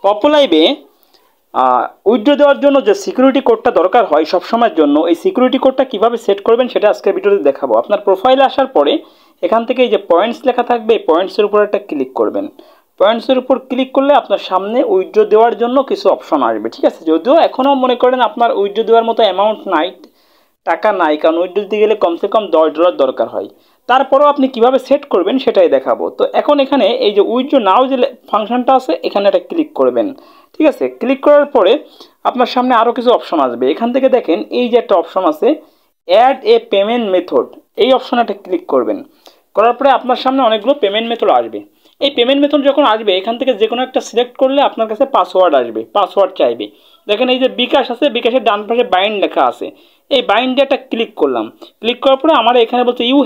পপো লাইভে উইথড্র দেওয়ার জন্য যে সিকিউরিটি কোডটা দরকার হয় সবসময়ের জন্য, এই সিকিউরিটি কোডটা কীভাবে সেট করবেন সেটা আজকের ভিডিওতে দেখাবো। আপনার প্রোফাইলে আসার পরে এখান থেকে এই যে পয়েন্টস লেখা থাকবে, এই পয়েন্টসের উপর একটা ক্লিক করবেন। পয়েন্টসের উপর ক্লিক করলে আপনার সামনে উইথড্র দেওয়ার জন্য কিছু অপশন আসবে, ঠিক আছে। যদিও এখনও মনে করেন আপনার উইথড্র দেওয়ার মতো অ্যামাউন্ট নাই, টাকা নাই, কারণ উইথড্র দিতে গেলে কমসে কম $10 দরকার হয়। তারপরেও আপনি কিভাবে সেট করবেন সেটাই দেখাবো। তো এখন এখানে এই যে উইথড্র নাও যে ফাংশনটা আছে এখানে একটা ক্লিক করবেন, ঠিক আছে। ক্লিক করার পরে আপনার সামনে আরও কিছু অপশন আসবে। এখান থেকে দেখেন এই যে একটা অপশন আছে অ্যাড এ পেমেন্ট মেথড, এই অপশনে একটা ক্লিক করবেন। করার পরে আপনার সামনে অনেকগুলো পেমেন্ট মেথড আসবে। এই পেমেন্ট মেথড যখন আসবে এখান থেকে যে কোনো একটা সিলেক্ট করলে আপনার কাছে পাসওয়ার্ড আসবে, পাসওয়ার্ড চাইবে। দেখেন এই যে বিকাশ আছে, বিকাশের ডান পাশে বাইন্ড লেখা আছে, এই বাইন্ডে একটা ক্লিক করলাম। ক্লিক করার পরে আমার এখানে বলছে you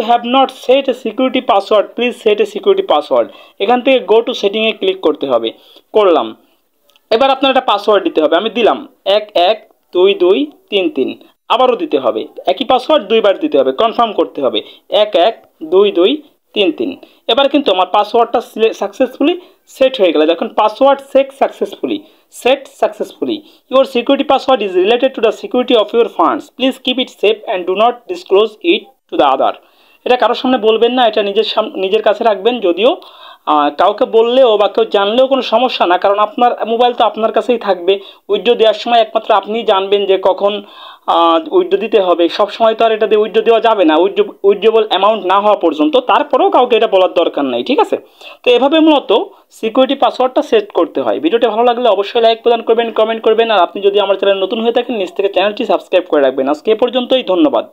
have not set a security password, please set a security password. এখান থেকে গো টু সেটিংয়ে ক্লিক করতে হবে, করলাম। এবার আপনার একটা পাসওয়ার্ড দিতে হবে, আমি দিলাম 112233। আবারও দিতে হবে একই পাসওয়ার্ড, দুইবার দিতে হবে, কনফার্ম করতে হবে 112233। এবার কিন্তু আমার পাসওয়ার্ডটা সাকসেসফুলি সেট হয়ে গেল। দেখুন password set successfully. Your security password is related to the security of your funds, please keep it safe and do not disclose it to the other. এটা কারোর সামনে বলবেন না, এটা নিজের কাছে রাখবেন। যদিও কাউকে বললেও বা কেউ জানলেও কোনো সমস্যা না, কারণ আপনার মোবাইল তো আপনার কাছেই থাকবে। উইথড্র দেওয়ার সময় একমাত্র আপনিই জানবেন যে কখন উইথড্র দিতে হবে। সব সময় তো আর এটা দিয়ে উইথড্র দেওয়া যাবে না, উইথড্রেবল অ্যামাউন্ট না হওয়া পর্যন্ত। তারপরেও কাউকে এটা বলার দরকার নেই, ঠিক আছে। তো এভাবে মূলত সিকিউরিটি পাসওয়ার্ডটা সেট করতে হয়। ভিডিওটা ভালো লাগলে অবশ্যই লাইক প্রদান করবেন, কমেন্ট করবেন। আর আপনি যদি আমার চ্যানেল নতুন হয়ে থাকেন নিচ থেকে চ্যানেলটি সাবস্ক্রাইব করে রাখবেন। আজকে এ পর্যন্তই, ধন্যবাদ।